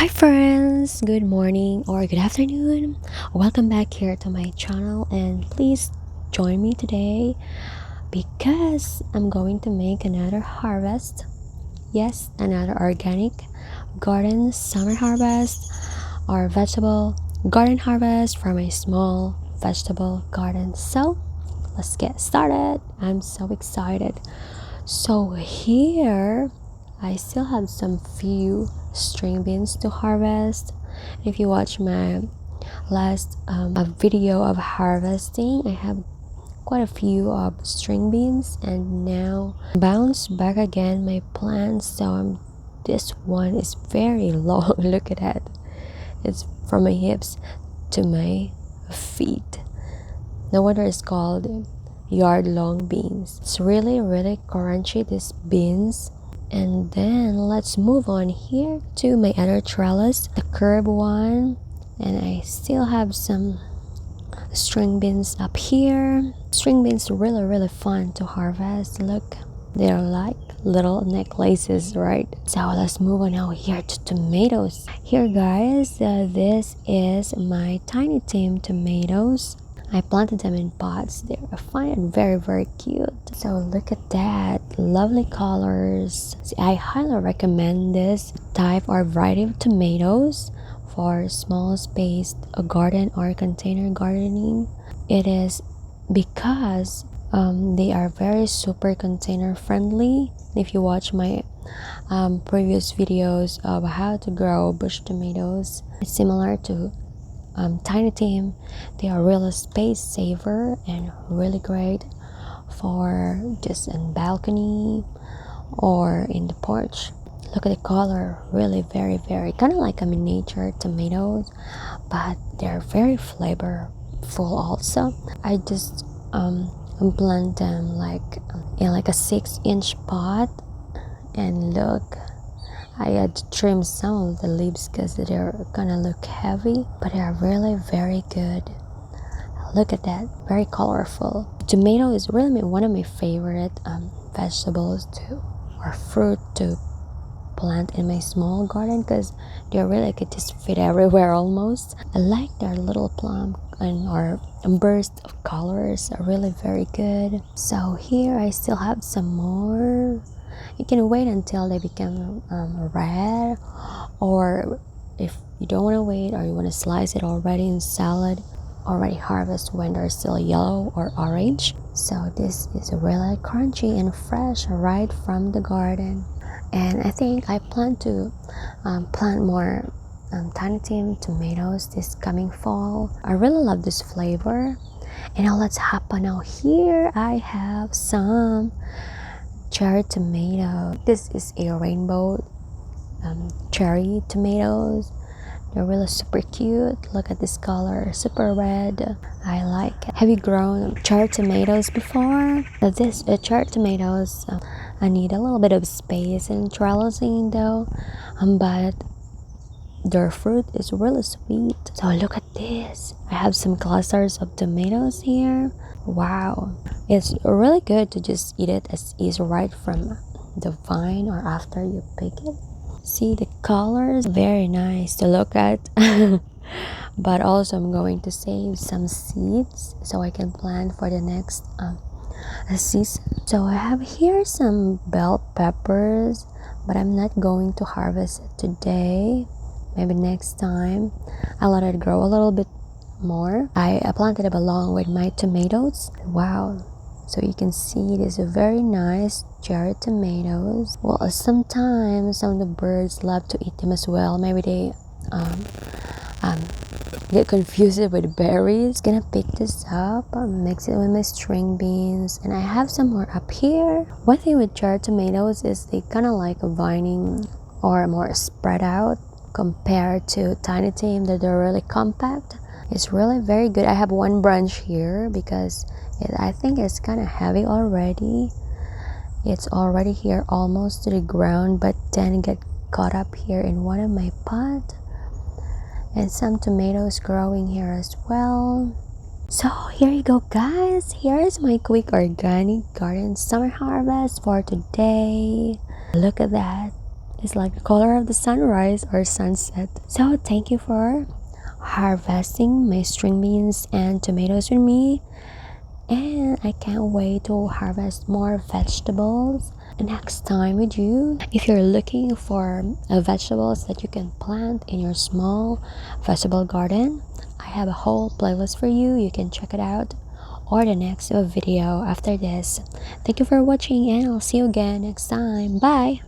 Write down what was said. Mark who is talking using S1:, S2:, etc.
S1: Hi friends, good morning or good afternoon. Welcome back here to my channel and please join me today because I'm going to make another harvest. Yes, another organic garden summer harvest or vegetable garden harvest from a small vegetable garden. So, let's get started. I'm so excited. So here I still have some few string beans to harvest. If you watch my last a video of harvesting, I have quite a few of string beans and now bounce back again my plants. So this one is very long. Look at that. It's from my hips to my feet. No wonder it's called yard long beans. It's really crunchy, these beans. And then let's move on here to my other trellis, the curved one. And I still have some string beans up here. String beans are really fun to harvest. Look, they're like little necklaces, right? So let's move on now here to tomatoes. Here guys, this is my Tiny Tim tomatoes. I planted them in pots. I find it very cute. So look at that, lovely colors. See, I highly recommend this type or variety of tomatoes for small spaced garden or container gardening. It is because they are very super container friendly. If you watch my previous videos of how to grow bush tomatoes, it's similar to Tiny Tim. They are really space saver and really great for just in balcony or in the porch. Look at the color, really very kind of like a miniature tomatoes, but they're very flavorful also. I just plant them like in like a 6-inch pot, and look, I had to trim some of the leaves because they're gonna look heavy, but they're really very good. Look at that, very colorful. Tomato is really one of my favorite vegetables to or fruit to plant in my small garden because they're really could just fit everywhere almost. I like their little plum or burst of colors are really very good. So here I still have some more. You can wait until they become red, or if you don't want to wait or you want to slice it already in salad, already harvest when they're still yellow or orange. So this is really crunchy and fresh right from the garden. And I think I plan to plant more Tiny Tim tomatoes this coming fall. I really love this flavor. And now let's hop on. Now here I have some cherry tomato. This is a rainbow cherry tomatoes. They're really super cute. Look at this color, super red. I like it. Have you grown cherry tomatoes before? This cherry tomatoes, I need a little bit of space in trellising though, but their fruit is really sweet. So look at this. I have some clusters of tomatoes here. Wow, it's really good to just eat it as is right from the vine or after you pick it. See the colors, very nice to look at. But also I'm going to save some seeds so I can plant for the next season. So I have here some bell peppers, but I'm not going to harvest it today. Maybe next time. I'll let it grow a little bit more. I planted it along with my tomatoes. Wow, so you can see it is a very nice cherry tomatoes. Well, sometimes some of the birds love to eat them as well. Maybe they get confused with berries. Gonna pick this up, mix it with my string beans, and I have some more up here. One thing with cherry tomatoes is they kind of like a vining or more spread out compared to Tiny Tim, that they're really compact. It's really very good. I have one branch here because I think it's kind of heavy already. It's already here almost to the ground, but then get caught up here in one of my pots. And some tomatoes growing here as well. So here you go guys. Here is my quick organic garden summer harvest for today. Look at that. It's like the color of the sunrise or sunset. So thank you for harvesting my string beans and tomatoes with me, and I can't wait to harvest more vegetables next time with you. If you're looking for vegetables that you can plant in your small vegetable garden, I have a whole playlist for you. You can check it out, or the next video after this. Thank you for watching, and I'll see you again next time. Bye.